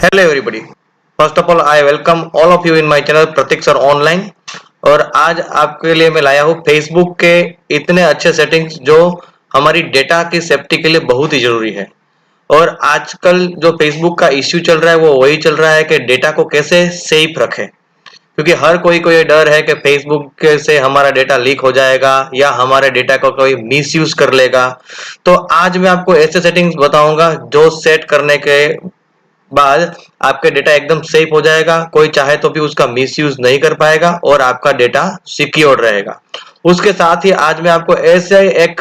Hello everybody. First of all I welcome all of you in my channel Prateek sir online. और आज आपके लिए मैं लाया हूँ फेसबुक के इतने अच्छे सेटिंग्स जो हमारी डेटा की सेफ्टी के लिए बहुत ही जरूरी है। और आजकल जो फेसबुक का इश्यू चल रहा है वो वही चल रहा है कि डेटा को कैसे सेफ रखें, क्योंकि हर कोई को ये डर है कि फेसबुक से हमारा डेटा लीक हो जाएगा या हमारे डेटा को कोई मिसयूज कर लेगा। तो आज मैं आपको ऐसे सेटिंग्स बताऊंगा जो सेट करने के बाद आपके डेटा एकदम सेफ हो जाएगा, कोई चाहे तो भी उसका मिसयूज नहीं कर पाएगा और आपका डेटा सिक्योर रहेगा। उसके साथ ही आज मैं आपको ऐसे एक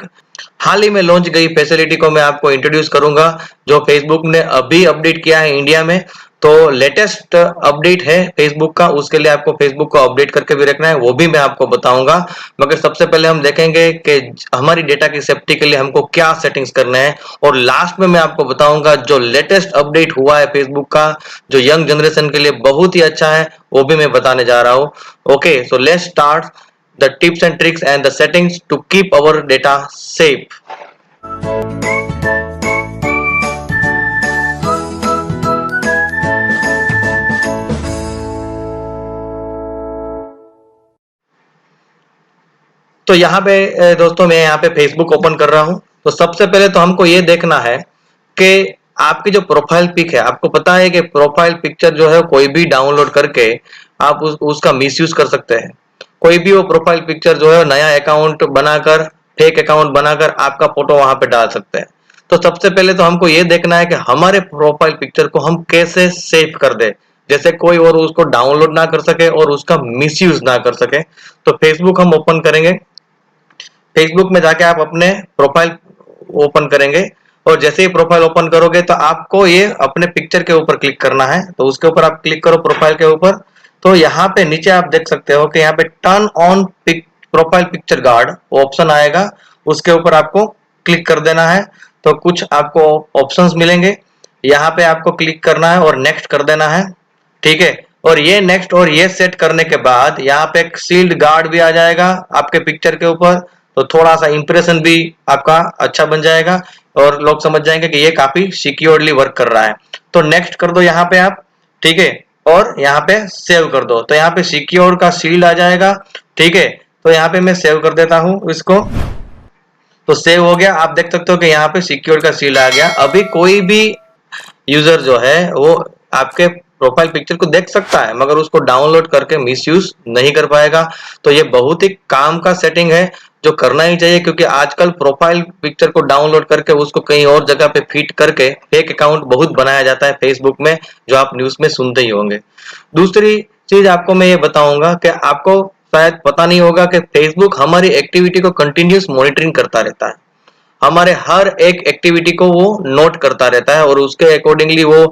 हाल ही में लॉन्च गई फैसिलिटी को मैं आपको इंट्रोड्यूस करूंगा जो फेसबुक ने अभी अपडेट किया है इंडिया में। तो लेटेस्ट अपडेट है फेसबुक का, उसके लिए आपको फेसबुक को अपडेट करके भी रखना है, वो भी मैं आपको बताऊंगा। मगर सबसे पहले हम देखेंगे कि हमारी डेटा की सेफ्टी के लिए हमको क्या सेटिंग्स करने हैं, और लास्ट में मैं आपको बताऊंगा जो लेटेस्ट अपडेट हुआ है फेसबुक का जो यंग जनरेशन के लिए बहुत ही अच्छा है, वो भी मैं बताने जा रहा हूँ। Okay, so let's start the tips and tricks and the settings to keep our data safe. तो यहाँ पे दोस्तों मैं यहाँ पे फेसबुक ओपन कर रहा हूँ। तो सबसे पहले तो हमको ये देखना है कि आपकी जो प्रोफाइल पिक है, आपको पता है कि प्रोफाइल पिक्चर जो है कोई भी डाउनलोड करके आप उसका मिसयूज कर सकते हैं। कोई भी वो प्रोफाइल पिक्चर जो है नया अकाउंट बनाकर, फेक अकाउंट बनाकर आपका फोटो वहां पे डाल सकते हैं। तो सबसे पहले तो हमको ये देखना है कि हमारे प्रोफाइल पिक्चर को हम कैसे सेव कर दे, जैसे कोई और उसको डाउनलोड ना कर सके और उसका मिसयूज ना कर सके। तो फेसबुक हम ओपन करेंगे। फेसबुक में जाके आप अपने प्रोफाइल ओपन करेंगे और जैसे ही प्रोफाइल ओपन करोगे तो आपको ये अपने पिक्चर के ऊपर क्लिक करना है। तो उसके ऊपर आप क्लिक करो प्रोफाइल के ऊपर। तो यहाँ पे नीचे आप देख सकते हो कि यहाँ पे turn on profile picture guard option आएगा, उसके ऊपर आपको क्लिक कर देना है। तो कुछ आपको ऑप्शंस मिलेंगे, यहाँ पे आपको क्लिक करना है और नेक्स्ट कर देना है। ठीक है, और ये नेक्स्ट और ये सेट करने के बाद यहाँ पे एक सील्ड गार्ड भी आ जाएगा आपके पिक्चर के ऊपर। तो थोड़ा सा इंप्रेशन भी आपका अच्छा बन जाएगा और लोग समझ जाएंगे कि ये काफी सिक्योरली वर्क कर रहा है। तो नेक्स्ट कर दो यहाँ पे आप। ठीक है, और यहाँ पे सेव कर दो। तो यहाँ पे सिक्योर का सील्ड आ जाएगा। ठीक है, तो यहाँ पे मैं सेव कर देता हूँ इसको। तो सेव हो गया, आप देख सकते हो कि यहाँ पे सिक्योर का सील आ गया। अभी कोई भी यूजर जो है वो आपके प्रोफाइल पिक्चर को देख सकता है मगर उसको डाउनलोड करके मिसयूज नहीं कर पाएगा। तो ये बहुत ही काम का सेटिंग है जो करना ही चाहिए, क्योंकि आजकल प्रोफाइल पिक्चर को डाउनलोड करके उसको कहीं और जगह पे फिट करके फेक अकाउंट बहुत बनाया जाता है फेसबुक में, जो आप न्यूज में सुनते ही होंगे। दूसरी चीज आपको मैं ये बताऊंगा कि आपको शायद पता नहीं होगा कि फेसबुक हमारी एक्टिविटी को कंटिन्यूस मॉनिटरिंग करता रहता है। हमारे हर एक एक्टिविटी को वो नोट करता रहता है और उसके अकॉर्डिंगली वो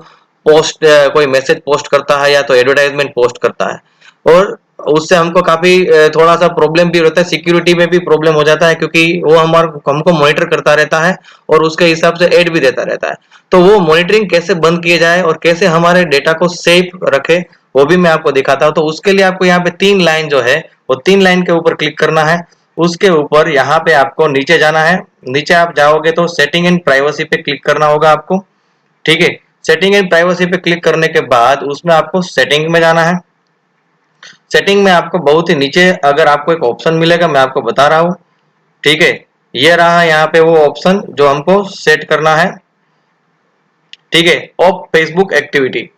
पोस्ट, कोई मैसेज पोस्ट करता है या तो एडवर्टाइजमेंट पोस्ट करता है। और उससे हमको काफी थोड़ा सा प्रॉब्लम भी होता है, सिक्योरिटी में भी प्रॉब्लम हो जाता है, क्योंकि वो हमको मॉनिटर करता रहता है और उसके हिसाब से एड भी देता रहता है। तो वो मॉनिटरिंग कैसे बंद किए जाए और कैसे हमारे डेटा को सेफ रखे वो भी मैं आपको दिखाता हूँ। तो उसके लिए आपको यहाँ पे 3 लाइन जो है वो 3 लाइन के ऊपर क्लिक करना है। उसके ऊपर यहाँ पे आपको नीचे जाना है। नीचे आप जाओगे तो सेटिंग एंड प्राइवेसी पे क्लिक करना होगा आपको। ठीक है, सेटिंग एंड प्राइवेसी पे क्लिक करने के बाद उसमें आपको सेटिंग में जाना है। सेटिंग में आपको बहुत ही नीचे अगर आपको एक ऑप्शन मिलेगा, मैं आपको बता रहा हूँ। ठीक है, ये रहा यहाँ पे वो ऑप्शन जो हमको सेट करना है। ठीक है, ऑफ फेसबुक एक्टिविटी,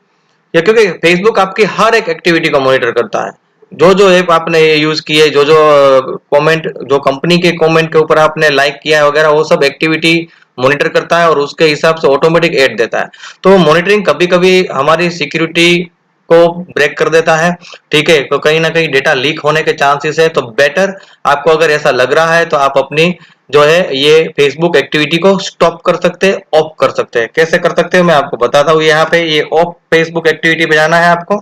या क्योंकि फेसबुक आपकी हर एक एक्टिविटी को मॉनिटर करता है। जो जो ऐप आपने यूज की है, जो जो कमेंट, जो कंपनी के कमेंट के ऊपर आपने लाइक किया है वगैरह, वो सब एक्टिविटी मॉनिटर करता है और उसके हिसाब से ऑटोमेटिक ऐड देता है। तो मॉनिटरिंग कभी कभी हमारी सिक्योरिटी को ब्रेक कर देता है। ठीक है, तो कहीं ना कहीं डेटा लीक होने के चांसेस है। तो बेटर आपको अगर ऐसा लग रहा है तो आप अपनी जो है ये फेसबुक एक्टिविटी को स्टॉप कर सकते हैं, ऑफ कर सकते हैं। कैसे कर सकते हैं मैं आपको बताता हूँ। यहाँ पे ये ऑफ फेसबुक एक्टिविटी पे जाना है आपको।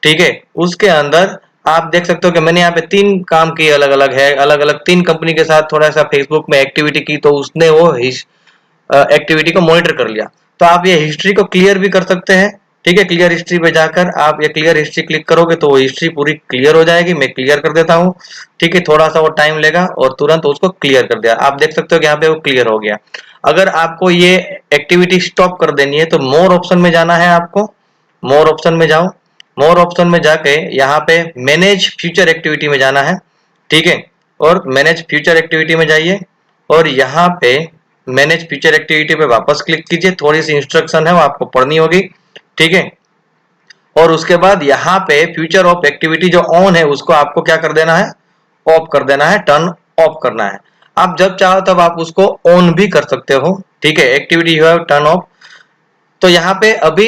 ठीक है, उसके अंदर आप देख सकते हो कि मैंने यहाँ पे 3 काम किए, अलग अलग है, अलग अलग 3 कंपनी के साथ थोड़ा सा फेसबुक में एक्टिविटी की, तो उसने वो एक्टिविटी को मॉनिटर कर लिया। तो आप ये हिस्ट्री को क्लियर भी कर सकते हैं। ठीक है, क्लियर हिस्ट्री पे जाकर आप ये क्लियर हिस्ट्री क्लिक करोगे तो वो हिस्ट्री पूरी क्लियर हो जाएगी। मैं क्लियर कर देता हूँ। ठीक है, थोड़ा सा वो टाइम लेगा और तुरंत उसको क्लियर कर दिया। आप देख सकते हो कि यहाँ पे वो क्लियर हो गया। अगर आपको ये एक्टिविटी स्टॉप कर देनी है तो मोर ऑप्शन में जाना है आपको। मोर ऑप्शन में जाओ। मोर ऑप्शन में जाके यहाँ पे मैनेज फ्यूचर एक्टिविटी में जाना है, ठीक है। और मैनेज फ्यूचर एक्टिविटी में जाइए और यहाँ पे मैनेज फ्यूचर एक्टिविटी पे वापस क्लिक कीजिए। थोड़ी सी इंस्ट्रक्शन है वो आपको पढ़नी होगी, ठीक है। और उसके बाद यहाँ पे फ्यूचर ऑफ एक्टिविटी जो ऑन है उसको आपको क्या कर देना है, ऑफ कर देना है, टर्न ऑफ करना है। आप जब चाहो तब आप उसको ऑन भी कर सकते हो, ठीक है। Activity you have turn off. तो यहाँ पे अभी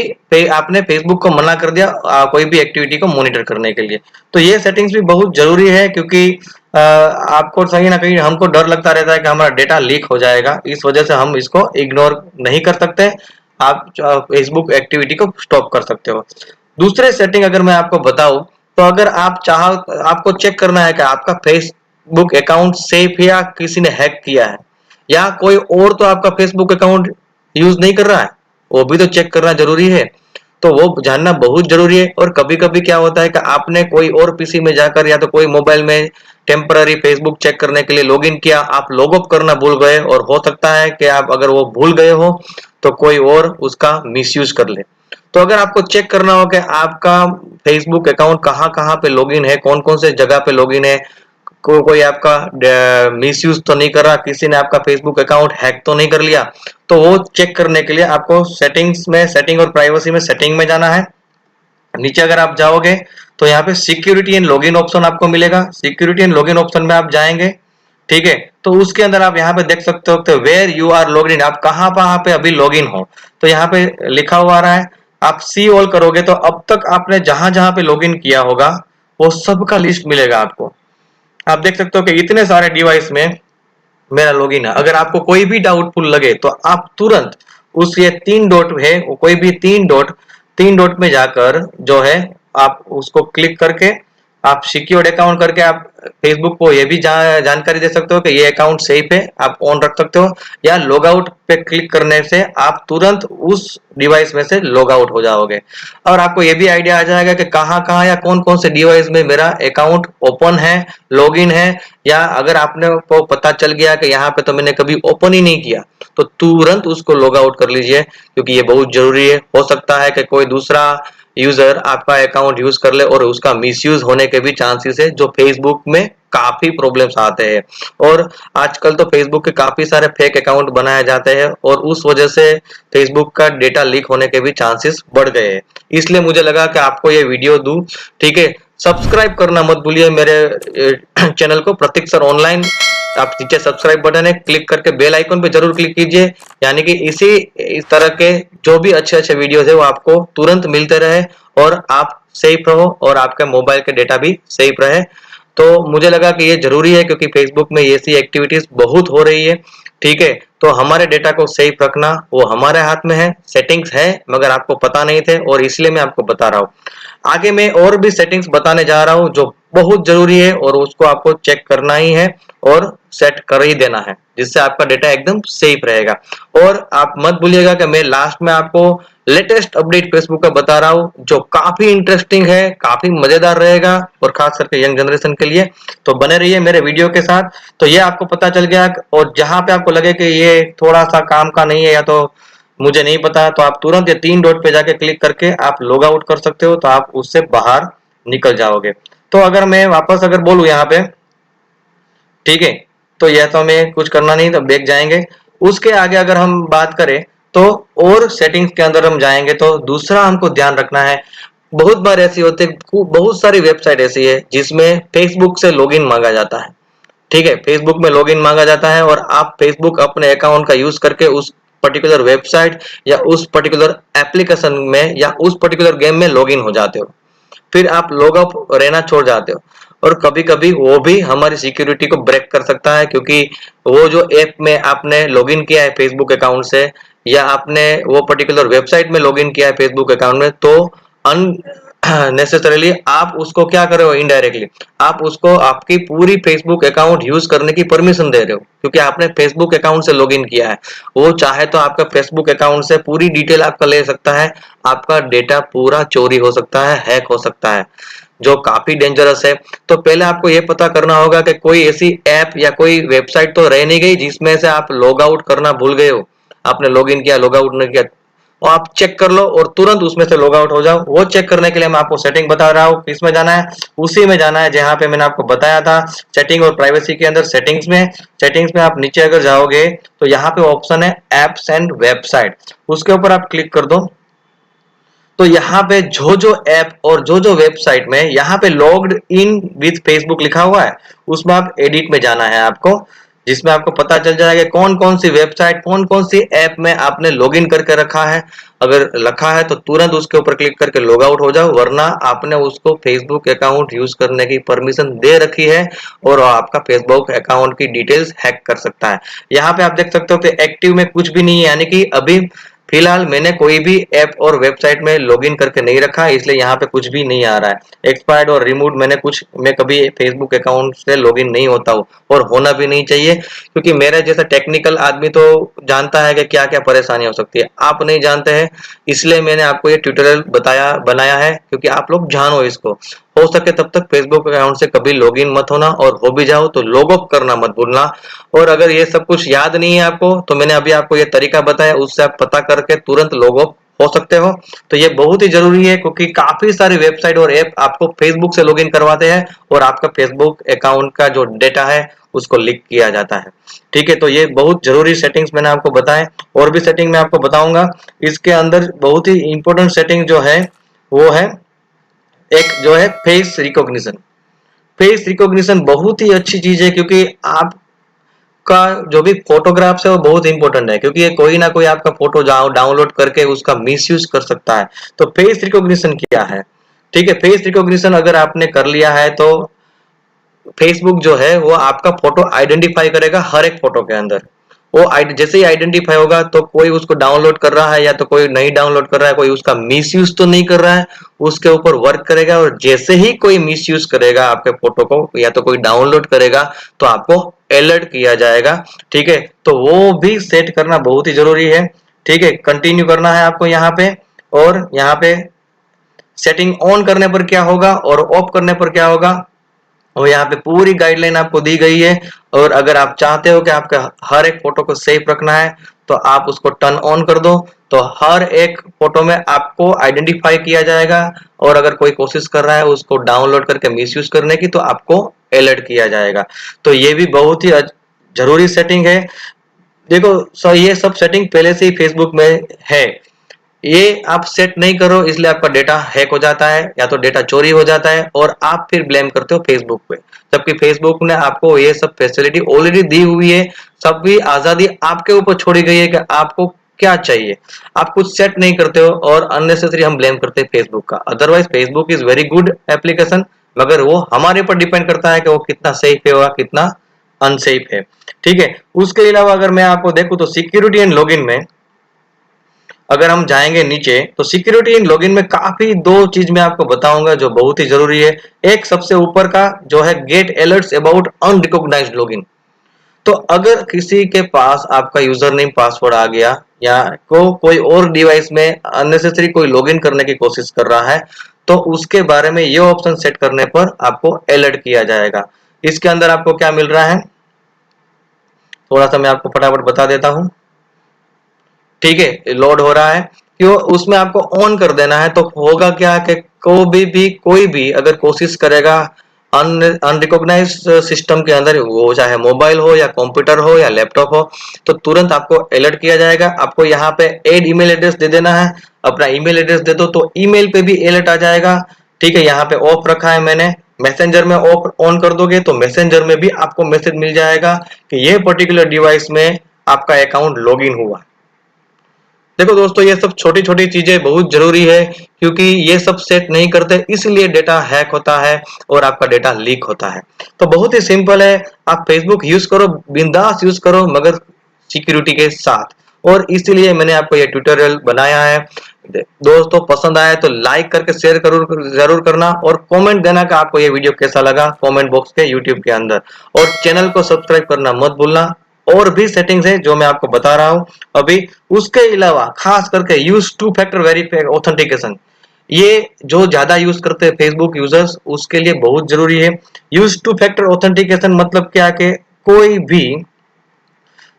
आपने फेसबुक को मना कर दिया कोई भी एक्टिविटी को मॉनिटर करने के लिए। तो ये सेटिंग्स भी बहुत जरूरी है क्योंकि आपको सही ना कहीं हमको डर लगता रहता है कि हमारा डेटा लीक हो जाएगा, इस वजह से हम इसको इग्नोर नहीं कर सकते। आप फेसबुक एक्टिविटी को स्टॉप कर सकते हो। दूसरे सेटिंग अगर मैं आपको बताऊं तो अगर आप आपको चेक करना है कि आपका फेसबुक अकाउंट सेफ है या किसी ने हैक किया है, या कोई और तो आपका फेसबुक अकाउंट यूज नहीं कर रहा है, वो भी तो चेक करना जरूरी है। तो वो जानना बहुत जरूरी है। और कभी कभी क्या होता है कि आपने कोई और पीसी में जाकर या तो कोई मोबाइल में टेम्पररी फेसबुक चेक करने के लिए लॉगिन किया, आप लॉग ऑफ करना भूल गए और हो सकता है कि आप अगर वो भूल गए हो तो कोई और उसका मिसयूज कर ले। तो अगर आपको चेक करना हो कि आपका फेसबुक अकाउंट कहाँ कहाँ पे लॉगिन है, कौन कौन से जगह पे लॉगिन है, कोई आपका मिसयूज तो नहीं कर रहा, किसी ने आपका फेसबुक अकाउंट हैक तो नहीं कर लिया, तो वो चेक करने के लिए आपको सेटिंग्स में, सेटिंग और प्राइवेसी में सेटिंग में जाना है। नीचे अगर आप जाओगे तो यहाँ पे सिक्योरिटी एंड लॉगिन ऑप्शन आपको मिलेगा। सिक्योरिटी एंड लॉगिन ऑप्शन में आप जाएंगे, ठीक है। तो उसके अंदर आप यहाँ पे देख सकते हो तो where you are logged in, आप कहाँ पे अभी लॉगिन हो। तो यहाँ पे लिखा हुआ आ रहा है, आप सी ऑल करोगे तो अब तक आपने जहां जहां पे लॉगिन किया होगा वो सब का लिस्ट मिलेगा आपको। आप देख सकते हो कि इतने सारे डिवाइस में मेरा लॉगिन है। अगर आपको कोई भी डाउटफुल लगे तो आप तुरंत उस ये 3 डॉट है, कोई भी 3 डॉट में जाकर जो है आप उसको क्लिक करके आप सिक्योर्ड अकाउंट करके आप फेसबुक को ये भी जानकारी दे सकते हो कि ये अकाउंट सेफ है, आप ऑन रख सकते हो। या लॉग आउट पे क्लिक करने से आप तुरंत उस डिवाइस में से लॉग आउट हो जाओगे और आपको ये भी आइडिया आ जाएगा कि कहाँ कहाँ या कौन कौन से डिवाइस में मेरा अकाउंट ओपन है, लॉगिन है। या अगर आपने को पता चल गया कि यहाँ पे तो मैंने कभी ओपन ही नहीं किया तो तुरंत उसको लॉग आउट कर लीजिए क्योंकि ये बहुत जरूरी है। हो सकता है कि कोई दूसरा यूजर आपका अकाउंट यूज कर ले और उसका मिसयूज होने के भी चांसेस है, जो फेसबुक में काफी प्रॉब्लम्स आते हैं। और आजकल तो फेसबुक के काफी सारे फेक अकाउंट बनाए जाते हैं और उस वजह से फेसबुक का डेटा लीक होने के भी चांसेस बढ़ गए हैं। इसलिए मुझे लगा कि आपको ये वीडियो दूं, ठीक है। सब्सक्राइब करना मत भूलिए मेरे चैनल को, प्रतीक सर ऑनलाइन। आप नीचे सब्सक्राइब बटन है, क्लिक करके बेल आइकन पे जरूर क्लिक कीजिए, यानी कि इस तरह के जो भी अच्छे अच्छे वीडियोस है वो आपको तुरंत मिलते रहे और आप सेफ रहो और आपके मोबाइल के डेटा भी सेफ रहे। तो मुझे लगा कि ये जरूरी है क्योंकि फेसबुक में ऐसी एक्टिविटीज बहुत हो रही है, ठीक है। तो हमारे डेटा को सेफ रखना वो हमारे हाथ में है। सेटिंग्स है मगर आपको पता नहीं थे और इसलिए मैं आपको बता रहा हूँ। आगे मैं और भी सेटिंग्स बताने जा रहा हूँ जो बहुत जरूरी है और उसको आपको चेक करना ही है और सेट कर ही देना है, जिससे आपका डेटा एकदम सेफ रहेगा। और आप मत भूलिएगा कि मैं लास्ट में आपको लेटेस्ट अपडेट फेसबुक का बता रहा हूँ जो काफी इंटरेस्टिंग है, काफी मजेदार रहेगा और खास करके यंग जनरेशन के लिए। तो बने रहिए मेरे वीडियो के साथ। तो ये आपको पता चल गया और जहां पे आपको लगे कि ये थोड़ा सा काम का नहीं है या तो मुझे नहीं पता, तो आप तुरंत ये 3 डॉट पे जाके क्लिक करके आप लॉग आउट कर सकते हो, तो आप उससे बाहर निकल जाओगे। तो अगर मैं वापस अगर बोलूं यहाँ पे, ठीक है, तो यह तो हमें कुछ करना नहीं, तो बैक जाएंगे। उसके आगे अगर हम बात करें तो और सेटिंग्स के अंदर हम जाएंगे तो दूसरा हमको ध्यान रखना है। बहुत बार ऐसी होती है, बहुत सारी वेबसाइट ऐसी है जिसमें फेसबुक से लॉगिन मांगा जाता है, ठीक है। फेसबुक में लॉगिन मांगा जाता है और आप फेसबुक अपने अकाउंट का यूज करके उस पर्टिकुलर वेबसाइट या उस पर्टिकुलर एप्लीकेशन में या उस पर्टिकुलर गेम में लॉगिन हो जाते हो, फिर आप लॉग आउट रहना छोड़ जाते हो। और कभी कभी वो भी हमारी सिक्योरिटी को ब्रेक कर सकता है क्योंकि वो जो ऐप में आपने लॉगिन किया है फेसबुक अकाउंट से या आपने वो पर्टिकुलर वेबसाइट में लॉगिन किया है फेसबुक अकाउंट में, तो नेसेसरीली आप उसको क्या कर रहे हो, इनडायरेक्टली आप उसको आपकी पूरी फेसबुक अकाउंट यूज करने की परमिशन दे रहे हो क्योंकि आपने फेसबुक अकाउंट से लॉगिन किया है। वो चाहे तो आपका फेसबुक अकाउंट से पूरी डिटेल आपका ले सकता है, आपका डेटा पूरा चोरी हो सकता है, हैक हो सकता है। जो काफी डेंजरस है। तो पहले आपको ये पता करना होगा कि कोई ऐसी ऐप या कोई वेबसाइट तो रह नहीं गई जिसमें से आप लॉग आउट करना भूल गए हो, आपने लॉग इन किया लॉग आउट नहीं किया, और आप चेक कर लो और तुरंत उसमें से लॉग आउट हो जाओ। वो चेक करने के लिए मैं आपको सेटिंग बता रहा हूँ, किसमें जाना है, उसी में जाना है जहां पे मैंने आपको बताया था, सेटिंग और प्राइवेसी के अंदर सेटिंग्स में आप नीचे अगर जाओगे तो यहाँ पे ऑप्शन है एप्स एंड वेबसाइट, उसके ऊपर आप क्लिक कर दो। तो यहाँ पे जो ऐप और जो वेबसाइट में यहाँ पे लॉग्ड इन विथ फेसबुक लिखा हुआ है, उसमें आप एडिट में जाना है आपको, जिसमें आपको पता चल जाएगा कौन कौन सी वेबसाइट कौन कौन सी ऐप में आपने लॉगिन करके रखा है। अगर रखा है तो तुरंत उसके ऊपर क्लिक करके लॉग आउट हो जाओ, वरना आपने उसको फेसबुक अकाउंट यूज करने की परमिशन दे रखी है और आपका फेसबुक अकाउंट की डिटेल्स हैक कर सकता है। यहाँ पे आप देख सकते हो कि एक्टिव में कुछ भी नहीं है, यानी कि अभी फिलहाल मैंने कोई भी ऐप और वेबसाइट में लॉगिन करके नहीं रखा, इसलिए यहाँ पे कुछ भी नहीं आ रहा है। एक्सपायर्ड और रिमूव मैं कभी फेसबुक अकाउंट से लॉगिन नहीं होता हूँ और होना भी नहीं चाहिए, क्योंकि मेरे जैसा टेक्निकल आदमी तो जानता है कि क्या क्या परेशानी हो सकती है, आप नहीं जानते हैं, इसलिए मैंने आपको ये ट्यूटोरियल बनाया है, क्योंकि आप लोग जानो इसको। हो सके तब तक फेसबुक अकाउंट से कभी लॉगिन मत होना, और हो भी जाओ तो लॉग ऑफ करना मत भूलना। और अगर ये सब कुछ याद नहीं है आपको तो मैंने अभी आपको ये तरीका बताया, उससे आप पता करके तुरंत लॉग ऑफ हो सकते हो। तो ये बहुत ही जरूरी है, क्योंकि काफी सारी वेबसाइट और ऐप आपको फेसबुक से लॉगिन करवाते हैं और आपका फेसबुक अकाउंट का जो डेटा है उसको लीक किया जाता है। ठीक है, तो ये बहुत जरूरी सेटिंग्स मैंने आपको बताए, और भी सेटिंग मैं आपको बताऊंगा। इसके अंदर बहुत ही इंपॉर्टेंट सेटिंग जो है वो है एक जो है फेस रिकॉग्निशन। फेस रिकॉग्निशन बहुत ही अच्छी चीज है, क्योंकि आपका जो भी फोटोग्राफ्स है वो बहुत इंपॉर्टेंट है, क्योंकि ये कोई ना कोई आपका फोटो डाउनलोड करके उसका मिसयूज कर सकता है। तो फेस रिकॉग्निशन क्या है, ठीक है, फेस रिकॉग्निशन अगर आपने कर लिया है तो फेसबुक जो है वो आपका फोटो आइडेंटिफाई करेगा हर एक फोटो के अंदर। वो जैसे ही आइडेंटिफाई होगा तो कोई उसको डाउनलोड कर रहा है या तो कोई नहीं डाउनलोड कर रहा है, कोई उसका मिसयूज तो नहीं कर रहा है, उसके ऊपर वर्क करेगा। और जैसे ही कोई मिसयूज करेगा आपके फोटो को या तो कोई डाउनलोड करेगा तो आपको अलर्ट किया जाएगा। ठीक है, तो वो भी सेट करना बहुत ही जरूरी है। ठीक है, कंटिन्यू करना है आपको यहाँ पे, और यहाँ पे सेटिंग ऑन करने पर क्या होगा और ऑफ करने पर क्या होगा, और यहाँ पे पूरी गाइडलाइन आपको दी गई है। और अगर आप चाहते हो कि आपका हर एक फोटो को सेफ रखना है तो आप उसको टर्न ऑन कर दो, तो हर एक फोटो में आपको आइडेंटिफाई किया जाएगा, और अगर कोई कोशिश कर रहा है उसको डाउनलोड करके मिसयूज करने की तो आपको अलर्ट किया जाएगा। तो ये भी बहुत ही जरूरी सेटिंग है। देखो सर, ये सब सेटिंग पहले से ही फेसबुक में है, ये आप सेट नहीं करो इसलिए आपका डेटा हैक हो जाता है या तो डेटा चोरी हो जाता है, और आप फिर ब्लेम करते हो फेसबुक पे, जबकि फेसबुक ने आपको ये सब फैसिलिटी ऑलरेडी दी हुई है। सबकी आजादी आपके ऊपर छोड़ी गई है कि आपको क्या चाहिए। आप कुछ सेट नहीं करते हो और अननेसेसरी हम ब्लेम करते हैं फेसबुक का। Otherwise Facebook is very good application, मगर वो हमारे ऊपर डिपेंड करता है कि वो कितना सेफ है कितना अनसेफ है। ठीक है, उसके अलावा अगर मैं आपको देखूं तो सिक्योरिटी एंड लॉगिन में अगर हम जाएंगे नीचे तो सिक्योरिटी इन लॉगिन में काफी दो चीज मैं आपको बताऊंगा जो बहुत ही जरूरी है। एक सबसे ऊपर का जो है get alerts about unrecognised login. तो अगर किसी के पास आपका यूजर नेम पासवर्ड आ गया या कोई और डिवाइस में अननेसेसरी कोई लॉगिन करने की कोशिश कर रहा है तो उसके बारे में ये ऑप्शन सेट करने पर आपको अलर्ट किया जाएगा। इसके अंदर आपको क्या मिल रहा है, थोड़ा सा मैं आपको फटाफट बता देता हूं। ठीक है, लोड हो रहा है, क्यों उसमें आपको ऑन कर देना है। तो होगा क्या कि कोई भी अगर कोशिश करेगा अनरिकॉग्नाइज सिस्टम के अंदर, वो चाहे मोबाइल हो या कंप्यूटर हो या लैपटॉप हो, तो तुरंत आपको अलर्ट किया जाएगा। आपको यहाँ पे एड ईमेल एड्रेस दे देना है, अपना ईमेल एड्रेस दे दो तो ईमेल पे भी अलर्ट आ जाएगा। ठीक है, यहाँ पे ऑफ रखा है मैंने, मैसेंजर में ऑफ ऑन कर दोगे तो मैसेंजर में भी आपको मैसेज मिल जाएगा कि ये पर्टिकुलर डिवाइस में आपका अकाउंट लॉग इन हुआ। देखो दोस्तों, ये सब छोटी छोटी चीजें बहुत जरूरी है, क्योंकि ये सब सेट नहीं करते इसलिए डेटा हैक होता है और आपका डेटा लीक होता है। तो बहुत ही सिंपल है, आप फेसबुक यूज करो, बिंदास यूज करो, मगर सिक्योरिटी के साथ। और इसीलिए मैंने आपको ये ट्यूटोरियल बनाया है। दोस्तों पसंद आए तो लाइक करके शेयर जरूर करना, और कमेंट देना कि आपको ये वीडियो कैसा लगा कमेंट बॉक्स के यूट्यूब के अंदर, और चैनल को सब्सक्राइब करना मत भूलना। और भी सेटिंग्स है जो मैं आपको बता रहा हूं अभी। उसके अलावा खास करके use two factor verify authentication, ये जो ज्यादा यूज करते हैं फेसबुक यूजर्स उसके लिए बहुत जरूरी है। यूज टू फैक्टर ऑथेंटिकेशन मतलब क्या कि कोई भी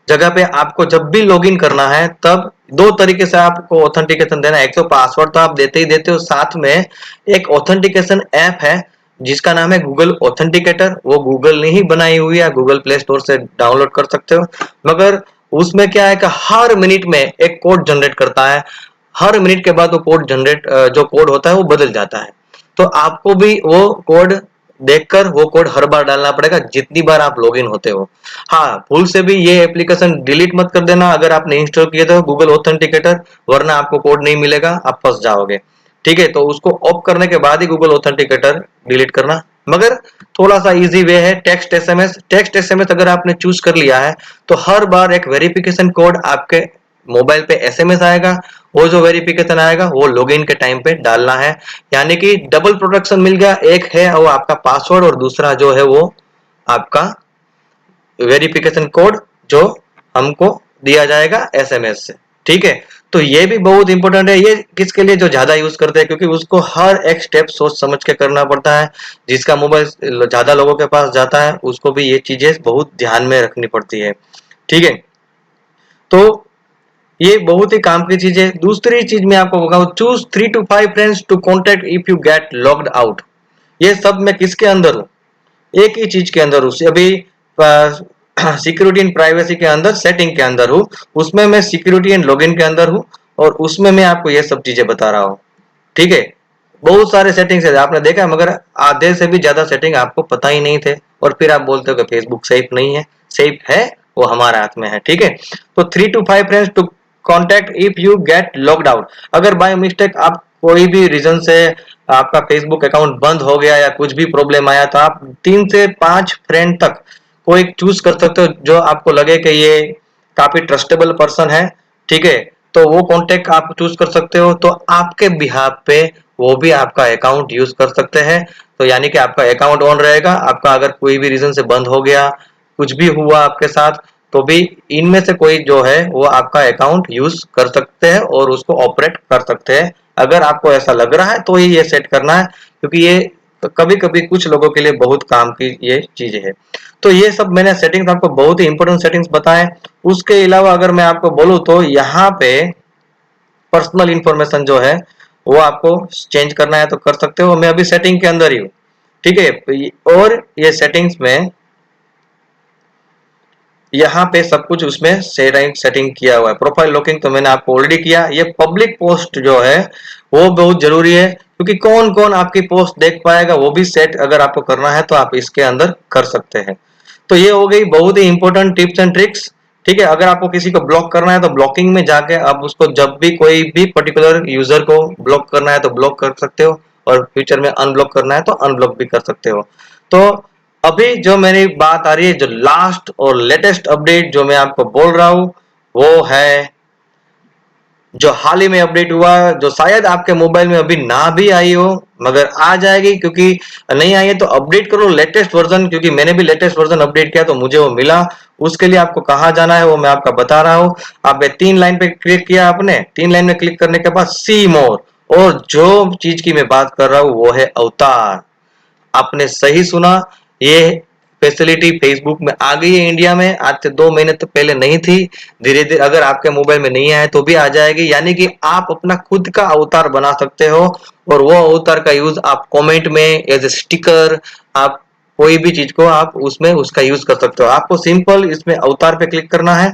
जगह पे आपको जब भी लॉगिन करना है तब दो तरीके से आपको ऑथेंटिकेशन देना है। एक तो पासवर्ड तो आप देते ही देते हो, साथ में एक ऑथेंटिकेशन ऐप है जिसका नाम है गूगल ऑथेंटिकेटर। वो गूगल ने ही बनाई हुई है, गूगल प्ले स्टोर से डाउनलोड कर सकते हो। मगर उसमें क्या है कि हर मिनट में एक कोड जनरेट करता है, हर मिनट के बाद वो कोड जनरेट जो कोड होता है वो बदल जाता है। तो आपको भी वो कोड देखकर वो कोड हर बार डालना पड़ेगा जितनी बार आप लॉगिन होते हो। हाँ, भूल से भी ये एप्लीकेशन डिलीट मत कर देना अगर आपने इंस्टॉल किया तो गूगल ऑथेंटिकेटर, वरना आपको कोड नहीं मिलेगा, आप फंस जाओगे। ठीक है, तो उसको ऑफ करने के बाद ही गूगल ऑथेंटिकेटर डिलीट करना। मगर थोड़ा सा इजी वे है टेक्स्ट एसएमएस। टेक्स्ट एसएमएस अगर आपने चूज कर लिया है तो हर बार एक वेरिफिकेशन कोड आपके मोबाइल पे एसएमएस आएगा। वो जो वेरिफिकेशन आएगा वो लॉगिन के टाइम पे डालना है, यानी कि डबल प्रोटेक्शन मिल गया। एक है वो आपका पासवर्ड और दूसरा जो है वो आपका वेरिफिकेशन कोड जो हमको दिया जाएगा एसएमएस से। ठीक है, तो ये भी बहुत इंपॉर्टेंट है। ये किसके लिए? जो ज्यादा यूज करते हैं, क्योंकि उसको हर एक स्टेप सोच समझ के करना पड़ता है। जिसका मोबाइल ज्यादा लोगों के पास जाता है उसको भी ये चीजें बहुत ध्यान में रखनी पड़ती है। ठीक है, तो ये बहुत ही काम की चीज है। दूसरी चीज मैं आपको बताऊं, choose 3 to 5 friends to contact if you get logged out. ये सब मैं किसके अंदर हूँ? एक ही चीज के अंदर हूँ अभी, सिक्योरिटी एंड प्राइवेसी के अंदर, सेटिंग के अंदर हूँ। उसमें मैं सिक्योरिटी एंड लॉगिन के अंदर हूँ और उसमें मैं आपको ये सब चीजें बता रहा हूँ। ठीक है, बहुत सारे सेटिंग्स है आपने देखा है, मगर आधे से भी ज्यादा सेटिंग आपको पता ही नहीं थे और फिर आप बोलते हो कि फेसबुक सेफ नहीं है। सेफ है, वो हमारे हाथ में है। ठीक है, तो 3 to 5 friends to contact if you get logged out. अगर बाय मिस्टेक आप कोई भी रीजन से आपका फेसबुक अकाउंट बंद हो गया या कुछ भी प्रॉब्लम आया तो आप 3 से 5 फ्रेंड तक कोई चूज कर सकते हो जो आपको लगे कि ये काफी ट्रस्टेबल पर्सन है। ठीक है, तो वो कॉन्टेक्ट आप चूज कर सकते हो, तो आपके बिहाफ पे वो भी आपका अकाउंट यूज कर सकते हैं। तो यानी कि आपका अकाउंट ऑन रहेगा। आपका अगर कोई भी रीजन से बंद हो गया, कुछ भी हुआ आपके साथ, तो भी इनमें से कोई जो है वो आपका अकाउंट यूज कर सकते हैं और उसको ऑपरेट कर सकते हैं। अगर आपको ऐसा लग रहा है तो ही ये सेट करना है, क्योंकि ये कभी कभी कुछ लोगों के लिए बहुत काम की ये चीजें है। तो ये सब मैंने सेटिंग्स आपको बहुत ही इंपॉर्टेंट सेटिंग्स बताए। उसके अलावा अगर मैं आपको बोलूं तो यहाँ पे पर्सनल इंफॉर्मेशन जो है वो आपको चेंज करना है तो कर सकते हो। मैं अभी सेटिंग के अंदर ही हूँ। ठीक है, और ये सेटिंग्स में यहाँ पे सब कुछ उसमें सेटिंग किया हुआ है। प्रोफाइल लॉकिंग तो मैंने आपको ऑलरेडी किया। ये पब्लिक पोस्ट जो है वो बहुत जरूरी है, क्योंकि कौन कौन आपकी पोस्ट देख पाएगा वो भी सेट अगर आपको करना है तो आप इसके अंदर कर सकते हैं। तो ये हो गई बहुत ही इंपॉर्टेंट टिप्स एंड ट्रिक्स। ठीक है, अगर आपको किसी को ब्लॉक करना है तो ब्लॉकिंग में जाके आप उसको जब भी कोई भी पर्टिकुलर यूजर को ब्लॉक करना है तो ब्लॉक कर सकते हो, और फ्यूचर में अनब्लॉक करना है तो अनब्लॉक भी कर सकते हो। तो अभी जो मेरी बात आ रही है, जो लास्ट और लेटेस्ट अपडेट जो मैं आपको बोल रहा हूं वो है जो हाल ही में अपडेट हुआ, जो शायद आपके मोबाइल में अभी ना भी आई हो मगर आ जाएगी। क्योंकि नहीं आई है तो अपडेट करो लेटेस्ट वर्जन, क्योंकि मैंने भी लेटेस्ट वर्जन अपडेट किया तो मुझे वो मिला। उसके लिए आपको कहाँ जाना है वो मैं आपका बता रहा हूँ। आप 3 लाइन पे क्लिक किया, आपने 3 लाइन में क्लिक करने के बाद सी मोर, और जो चीज की मैं बात कर रहा हूँ वो है अवतार। आपने सही सुना, ये फैसिलिटी फेसबुक में आ गई है इंडिया में। आज से 2 महीने तो पहले नहीं थी। धीरे धीरे अगर आपके मोबाइल में नहीं आए तो भी आ जाएगी, यानी कि आप अपना खुद का अवतार बना सकते हो। और वो अवतार का यूज आप कमेंट में एज ए स्टिकर, आप कोई भी चीज को आप उसमें उसका यूज कर सकते हो। आपको सिंपल इसमें अवतार पे क्लिक करना है।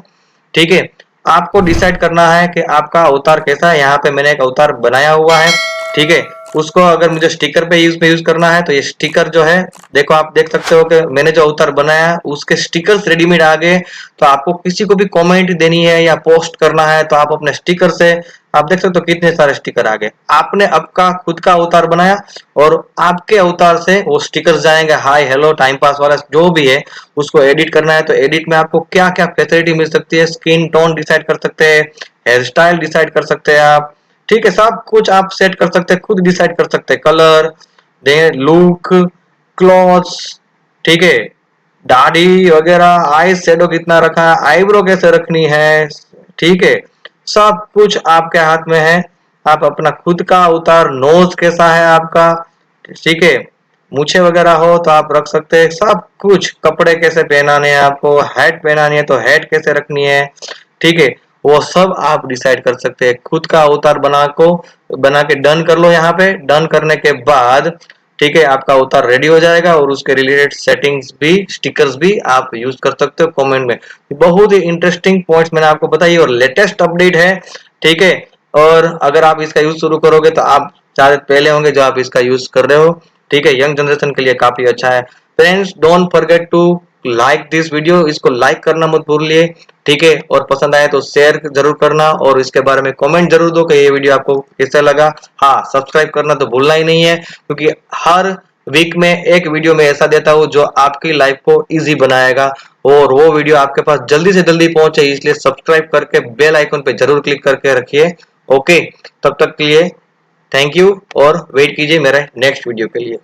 ठीक है, आपको डिसाइड करना है कि आपका अवतार कैसा है। यहाँ पे मैंने एक अवतार बनाया हुआ है। ठीक है, उसको अगर मुझे स्टिकर पे यूज करना है तो ये स्टिकर जो है, देखो आप देख सकते हो कि मैंने जो अवतार बनाया है उसके स्टिकर्स रेडीमेड आ गए। तो आपको किसी को भी कमेंट देनी है या पोस्ट करना है तो आप अपने स्टिकर से, आप देख सकते हो कितने सारे स्टिकर आ गए। आपने आपका खुद का अवतार बनाया और आपके अवतार से वो स्टिकर जाएंगे, हाय हेलो टाइम पास वाला जो भी है। उसको एडिट करना है तो एडिट में आपको क्या क्या फैसिलिटी मिल सकती है, स्किन टोन डिसाइड कर सकते हैं, हेयर स्टाइल डिसाइड कर सकते हैं आप। ठीक है, सब कुछ आप सेट कर सकते हैं, खुद डिसाइड कर सकते हैं, कलर, लुक, क्लॉथ्स। ठीक है, दाढ़ी वगैरह, आई शेडो कितना रखा है, आईब्रो कैसे रखनी है। ठीक है, सब कुछ आपके हाथ में है। आप अपना खुद का उतार, नोज कैसा है आपका, ठीक है, मूछे वगैरह हो तो आप रख सकते हैं, सब कुछ, कपड़े कैसे पहनाने हैं आपको, हैट पहनानी है तो हैट कैसे रखनी है, ठीक है, वो सब आप डिसाइड कर सकते हैं। खुद का अवतार बना के डन कर लो। यहाँ पे डन करने के बाद, ठीक है, आपका अवतार रेडी हो जाएगा और उसके रिलेटेड सेटिंग्स भी, स्टिकर्स भी आप यूज कर सकते हो कमेंट में। बहुत ही इंटरेस्टिंग पॉइंट्स मैंने आपको बताई और लेटेस्ट अपडेट है, ठीक है। और अगर आप इसका यूज शुरू करोगे तो आप शायद पहले होंगे जो आप इसका यूज कर रहे हो, ठीक है। यंग जनरेशन के लिए काफी अच्छा है। Friends, don't forget to like this video, इसको लाइक करना मत भूलिए, ठीक है। और पसंद आए तो शेयर जरूर करना और इसके बारे में कमेंट जरूर दो कि ये वीडियो आपको कैसा लगा। हाँ, सब्सक्राइब करना तो भूलना ही नहीं है, क्योंकि हर वीक में एक वीडियो में ऐसा देता हूँ जो आपकी लाइफ को इजी बनाएगा और वो वीडियो आपके पास जल्दी से जल्दी पहुंचे, इसलिए सब्सक्राइब करके बेल आइकन पे जरूर क्लिक करके रखिए। ओके, तब तक के लिए थैंक यू और वेट कीजिए मेरे नेक्स्ट वीडियो के लिए।